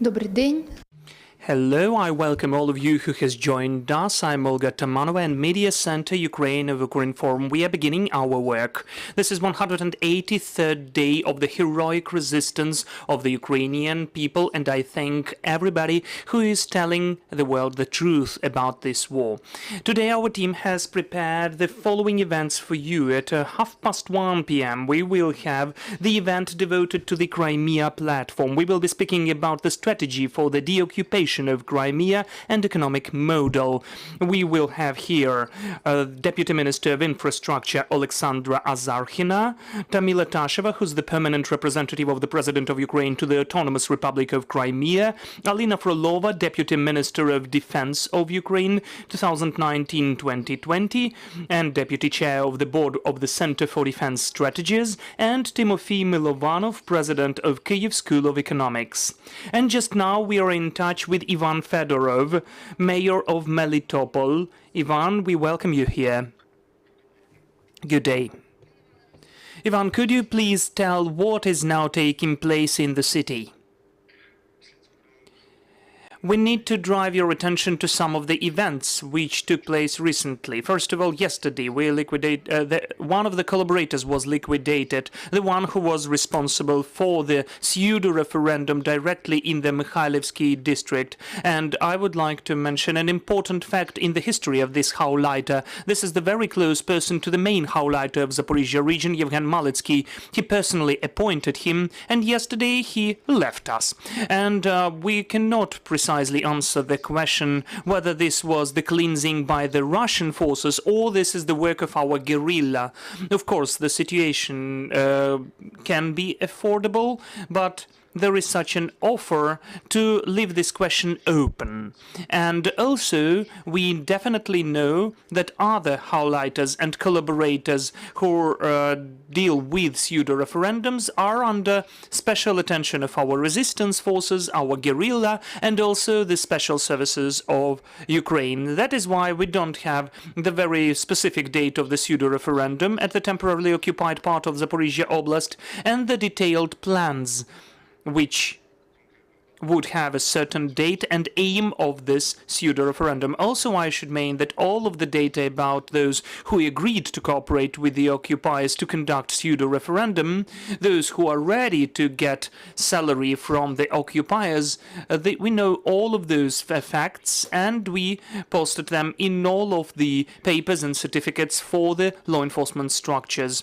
Добрий день. Hello, I welcome all of you who has joined us. I'm Olga Tamanova and Media Center Ukraine of Ukrinform. We are beginning our work. This is 183rd day of the heroic resistance of the Ukrainian people, and I thank everybody who is telling the world the truth about this war. Today our team has prepared the following events for you. At 1:30 p.m. we will have the event devoted to the Crimea platform. We will be speaking about the strategy for the deoccupation of Crimea and economic model. We will have here Deputy Minister of Infrastructure Alexandra Azarkhina, Tamila Tasheva, who's the permanent representative of the President of Ukraine to the Autonomous Republic of Crimea, Alina Frolova, Deputy Minister of Defense of Ukraine 2019-2020, and Deputy Chair of the Board of the Center for Defense Strategies, and Timofey Milovanov, President of Kyiv School of Economics. And just now we are in touch with Ivan Fedorov, Mayor of Melitopol. Ivan, we welcome you here. Good day. Ivan, could you please tell what is now taking place in the city? We need to drive your attention to some of the events which took place recently. First of all, yesterday we one of the collaborators was liquidated, the one who was responsible for the pseudo-referendum directly in the Mikhailivsky district. And I would like to mention an important fact in the history of this Gauleiter. This is the very close person to the main Gauleiter of Zaporizhia region, Yevgen Malitsky. He personally appointed him, and yesterday he left us. And we cannot precisely answer the question whether this was the cleansing by the Russian forces or this is the work of our guerrilla. Of course, the situation can be affordable, but there is such an offer to leave this question open. And also, we definitely know that other Gauleiters and collaborators who deal with pseudo-referendums are under special attention of our resistance forces, our guerrilla, and also the special services of Ukraine. That is why we don't have the very specific date of the pseudo-referendum at the temporarily occupied part of Zaporizhia Oblast and the detailed plans which would have a certain date and aim of this pseudo-referendum. Also, I should mention that all of the data about those who agreed to cooperate with the occupiers to conduct pseudo-referendum, those who are ready to get salary from the occupiers, we know all of those facts, and we posted them in all of the papers and certificates for the law enforcement structures.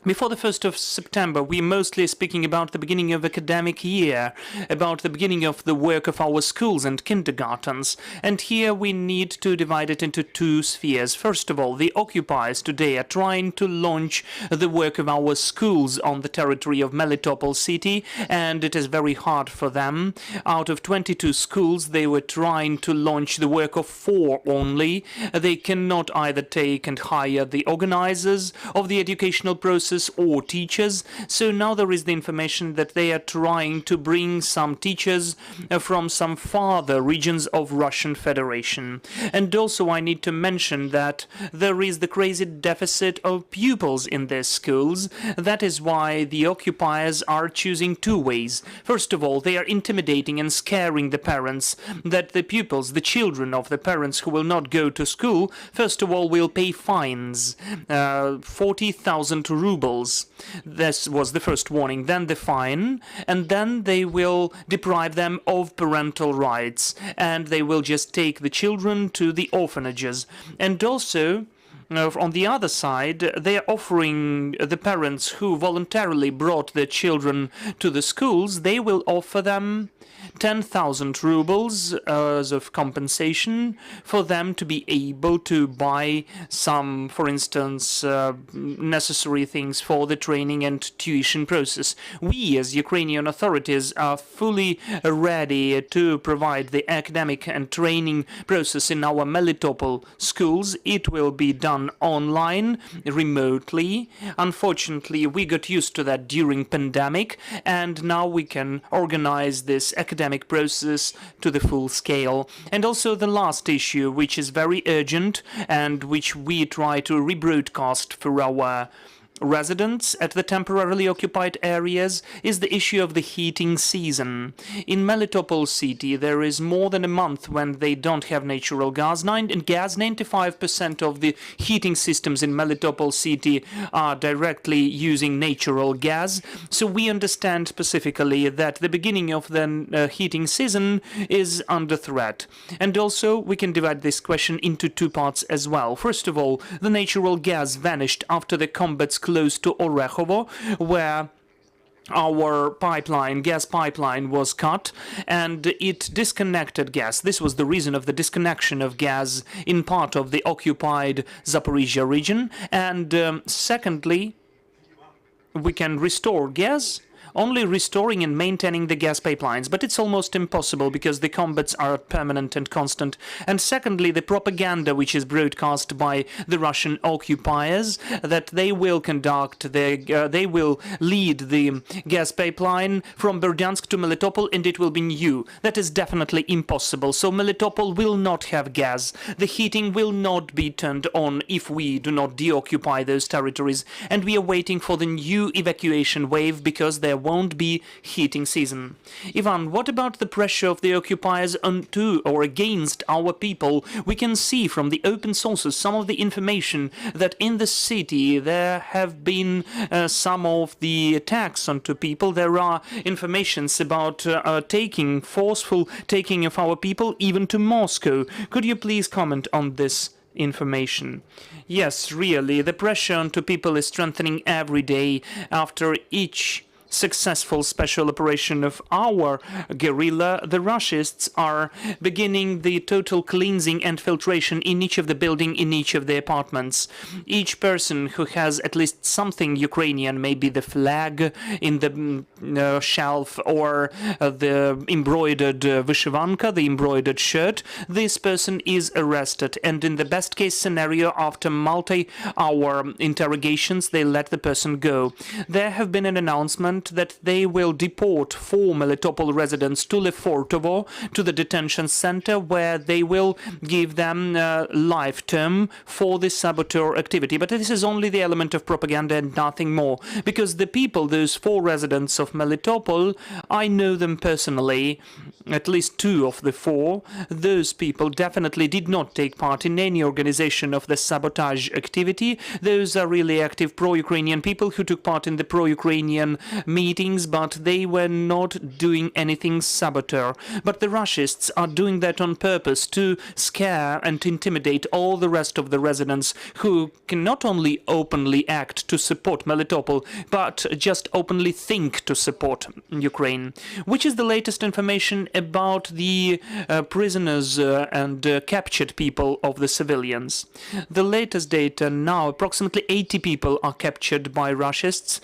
Before the 1st of September, we mostly speaking about the beginning of academic year, about the beginning of the work of our schools and kindergartens. And here we need to divide it into two spheres. First of all, the occupiers today are trying to launch the work of our schools on the territory of Melitopol city, and it is very hard for them. Out of 22 schools, they were trying to launch the work of 4 only. They cannot either take and hire the organizers of the educational process or teachers. So now there is the information that they are trying to bring some teachers from some farther regions of Russian Federation. And also I need to mention that there is the crazy deficit of pupils in their schools. That is why the occupiers are choosing 2 ways. First of all, they are intimidating and scaring the parents that the pupils, the children of the parents who will not go to school, first of all will pay fines, 40,000 rubles. This was the first warning, then the fine, and then they will deprive them of parental rights, and they will just take the children to the orphanages. And also, on the other side, they are offering the parents who voluntarily brought their children to the schools, they will offer them 10,000 rubles as of compensation for them to be able to buy some, for instance, necessary things for the training and tuition process. We, as Ukrainian authorities, are fully ready to provide the academic and training process in our Melitopol schools. It will be done online, remotely. Unfortunately, we got used to that during pandemic, and now we can organize this academic process to the full scale. And also the last issue, which is very urgent and which we try to rebroadcast for our residents at the temporarily occupied areas is the issue of the heating season. In Melitopol city, there is more than a month when they don't have natural gas. 95% of the heating systems in Melitopol city are directly using natural gas. So we understand specifically that the beginning of the heating season is under threat. And also, we can divide this question into two parts as well. First of all, the natural gas vanished after the combats close to Orekhovo, where our gas pipeline was cut, and it disconnected gas. This was the reason of the disconnection of gas in part of the occupied Zaporizhia region. And secondly, we can restore gas only restoring and maintaining the gas pipelines, but it's almost impossible because the combats are permanent and constant. And secondly, the propaganda which is broadcast by the Russian occupiers that they will they will lead the gas pipeline from Berdyansk to Melitopol and it will be new. That is definitely impossible. So Melitopol will not have gas. The heating will not be turned on if we do not deoccupy those territories. And we are waiting for the new evacuation wave because there won't be heating season. Ivan, what about the pressure of the occupiers onto or against our people? We can see from the open sources some of the information that in the city there have been some of the attacks onto people. There are informations about forceful taking of our people even to Moscow. Could you please comment on this information? Yes, really, the pressure onto people is strengthening every day after each successful special operation of our guerrilla. The Russians are beginning the total cleansing and filtration in each of the building, in each of the apartments. Each person who has at least something Ukrainian, maybe the flag in the shelf or the embroidered vyshivanka, the embroidered shirt, this person is arrested. And in the best case scenario, after multi-hour interrogations, they let the person go. There have been an announcement that they will deport 4 Melitopol residents to Lefortovo, to the detention center, where they will give them life term for this saboteur activity. But this is only the element of propaganda and nothing more, because the people, those 4 residents of Melitopol, I know them personally, at least 2 of the 4. Those people definitely did not take part in any organization of the sabotage activity. Those are really active pro-Ukrainian people who took part in the pro-Ukrainian meetings, but they were not doing anything saboteur. But the Russians are doing that on purpose to scare and to intimidate all the rest of the residents who can not only openly act to support Melitopol, but just openly think to support Ukraine. Which is the latest information about the prisoners and captured people of the civilians? The latest data now, approximately 80 people are captured by Russians.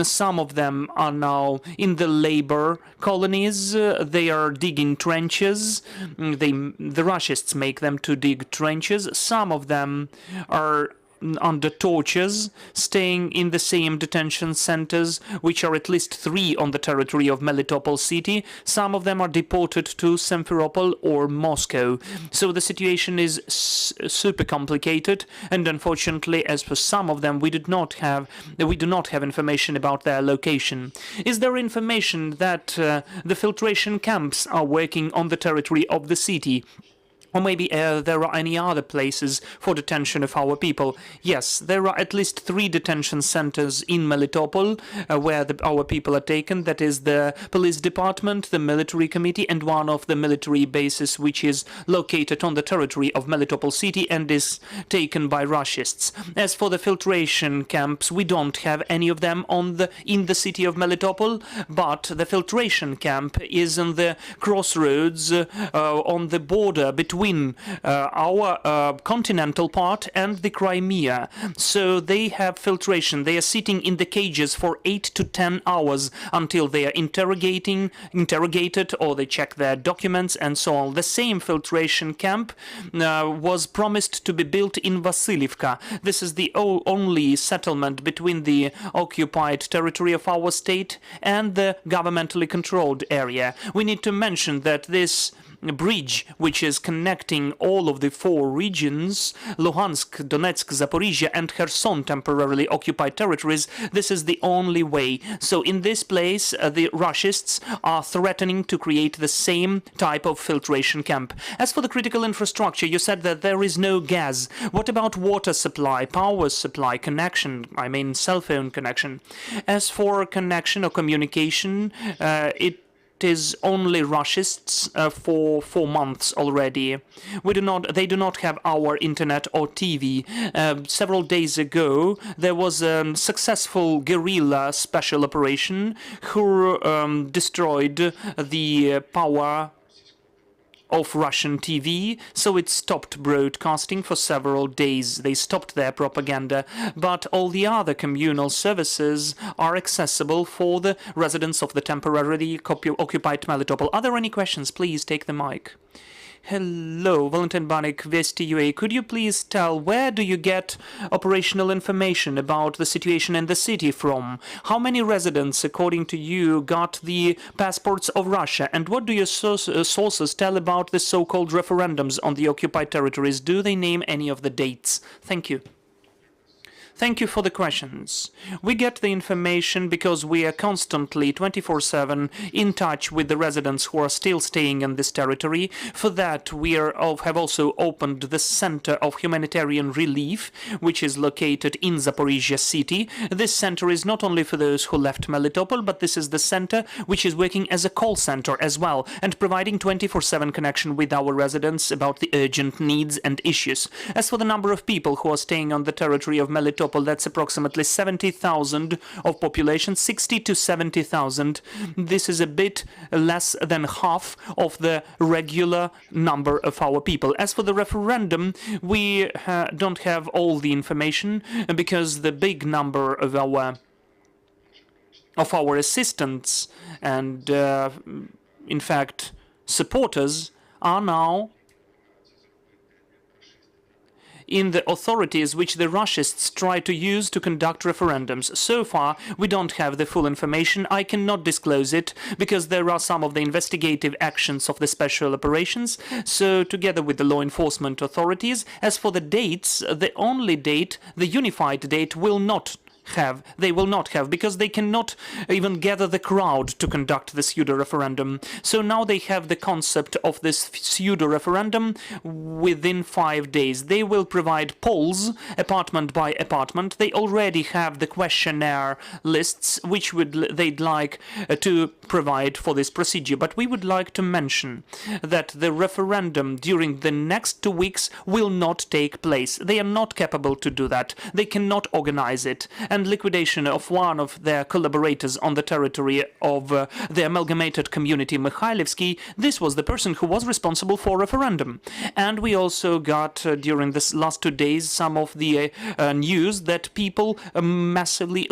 Some of them are now in the labor colonies. They are digging trenches. The Russians make them to dig trenches. Some of them are under tortures, staying in the same detention centers, which are at least 3 on the territory of Melitopol city. Some of them are deported to Simferopol or Moscow. So the situation is super complicated, and unfortunately, as for some of them, we do not have information about their location. Is there information that the filtration camps are working on the territory of the city? Or maybe there are any other places for detention of our people? Yes, there are at least 3 detention centers in Melitopol where our people are taken. That is the police department, the military committee, and one of the military bases which is located on the territory of Melitopol city and is taken by Russians. As for the filtration camps, we don't have any of them in the city of Melitopol, but the filtration camp is on the crossroads on the border between our continental part and the Crimea. So they have filtration. They are sitting in the cages for 8 to 10 hours until they are interrogated, or they check their documents and so on. The same filtration camp was promised to be built in Vasiliivka. This is the only settlement between the occupied territory of our state and the governmentally controlled area. We need to mention that this bridge which is connecting all of the 4 regions, Luhansk, Donetsk, Zaporizhia and Kherson temporarily occupied territories, this is the only way. So in this place, the Rushists are threatening to create the same type of filtration camp. As for the critical infrastructure, you said that there is no gas. What about water supply, power supply, connection, I mean cell phone connection? As for connection or communication, it is only Rushists for 4 months already. They do not have our internet or TV. Several days ago, there was a successful guerrilla special operation who destroyed the power of Russian TV, so it stopped broadcasting for several days. They stopped their propaganda, but all the other communal services are accessible for the residents of the temporarily occupied Melitopol. Are there any questions? Please take the mic. Hello, Valentin Banik, Vesti UA. Could you please tell where do you get operational information about the situation in the city from? How many residents, according to you, got the passports of Russia? And what do your sources tell about the so-called referendums on the occupied territories? Do they name any of the dates? Thank you. Thank you for the questions. We get the information because we are constantly 24/7 in touch with the residents who are still staying in this territory. For that, we have also opened the Center of Humanitarian Relief, which is located in Zaporizhia city. This center is not only for those who left Melitopol, but this is the center which is working as a call center as well and providing 24/7 connection with our residents about the urgent needs and issues. As for the number of people who are staying on the territory of Melitopol, that's approximately 70,000 of population, 60 to 70,000. This is a bit less than half of the regular number of our people. As for the referendum, we don't have all the information because the big number of our assistants and, in fact, supporters are now in the authorities which the Rushists try to use to conduct referendums. So far, we don't have the full information. I cannot disclose it because there are some of the investigative actions of the special operations, so together with the law enforcement authorities. As for the dates, the only date, the unified date, they will not have because they cannot even gather the crowd to conduct the pseudo-referendum. So now they have the concept of this pseudo-referendum within 5 days. They will provide polls, apartment by apartment. They already have the questionnaire lists which they'd like to provide for this procedure. But we would like to mention that the referendum during the next 2 weeks will not take place. They are not capable to do that. They cannot organize it. And liquidation of one of their collaborators on the territory of the amalgamated community Mikhailivsky, this was the person who was responsible for referendum. And we also got during this last 2 days some of the news that people massively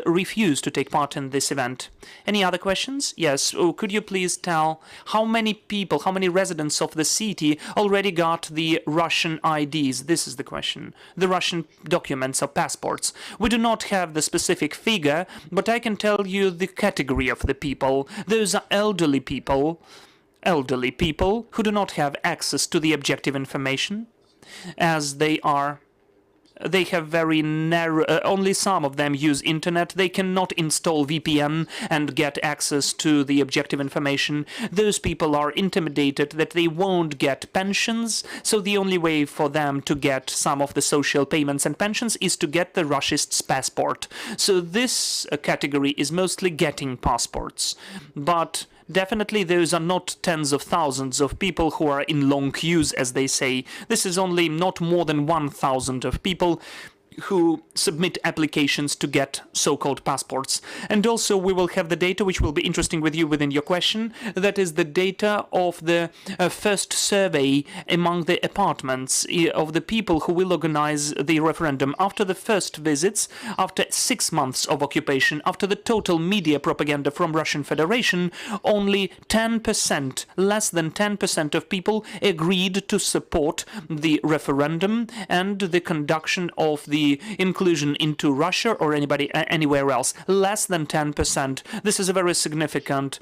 refuse to take part in this event. Any other questions? Yes. Could you please tell how many people, how many residents of the city already got the Russian IDs? This is the question. The Russian documents or passports. We do not have the specific figure, but I can tell you the category of the people. Those are elderly people who do not have access to the objective information, as they have very narrow, only some of them use internet. They cannot install VPN and get access to the objective information. Those people are intimidated that they won't get pensions, so the only way for them to get some of the social payments and pensions is to get the Rushist's passport. So this category is mostly getting passports, but definitely those are not tens of thousands of people who are in long queues, as they say. This is only not more than 1,000 of people who submit applications to get so-called passports. And also we will have the data which will be interesting with you within your question. That is the data of the first survey among the apartments of the people who will organize the referendum. After the first visits, after 6 months of occupation, after the total media propaganda from Russian Federation, only 10%, less than 10% of people agreed to support the referendum and the conduction of the the inclusion into Russia or anywhere else. Less than 10%. This is a very significant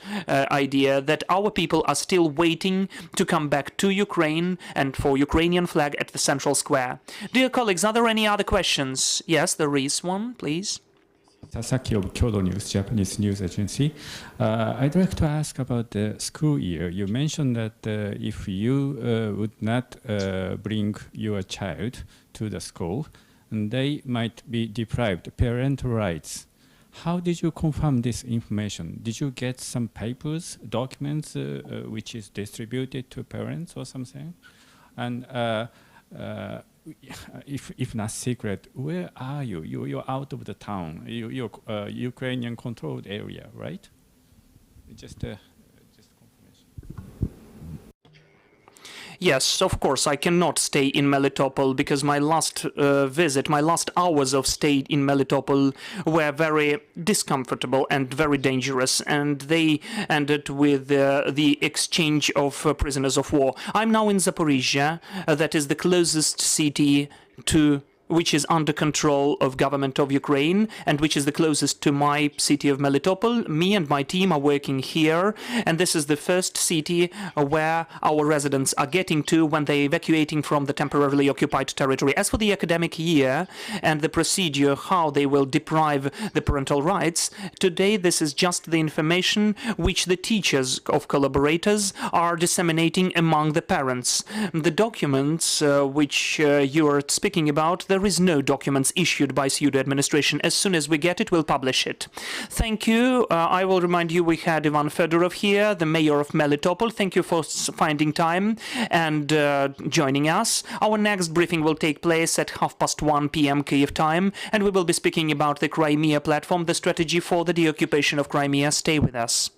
idea that our people are still waiting to come back to Ukraine and for Ukrainian flag at the central square. Dear colleagues, are there any other questions? Yes, there is one, please. Sasaki of Kyodo News, Japanese news agency. I'd like to ask about the school year. You mentioned that if you would not bring your child to the school, they might be deprived parental rights. How did you confirm this information? Did you get some papers, documents, which is distributed to parents or something? And if not secret, where are you? You're out of the town. You're Ukrainian-controlled area, right? Just confirmation. Yes, of course, I cannot stay in Melitopol because my last visit, my last hours of stay in Melitopol were very discomfortable and very dangerous, and they ended with the exchange of prisoners of war. I'm now in Zaporizhia, that is the closest city to which is under control of government of Ukraine and which is the closest to my city of Melitopol. Me and my team are working here, and this is the first city where our residents are getting to when they're evacuating from the temporarily occupied territory. As for the academic year and the procedure, how they will deprive the parental rights, today this is just the information which the teachers of collaborators are disseminating among the parents. The documents which you are speaking about, there is no documents issued by pseudo administration. As soon as we get it, we'll publish it. Thank you. I will remind you we had Ivan Fedorov here, the mayor of Melitopol. Thank you for finding time and joining us. Our next briefing will take place at 1:30 p.m. Kyiv time, and we will be speaking about the Crimea platform, the strategy for the deoccupation of Crimea. Stay with us.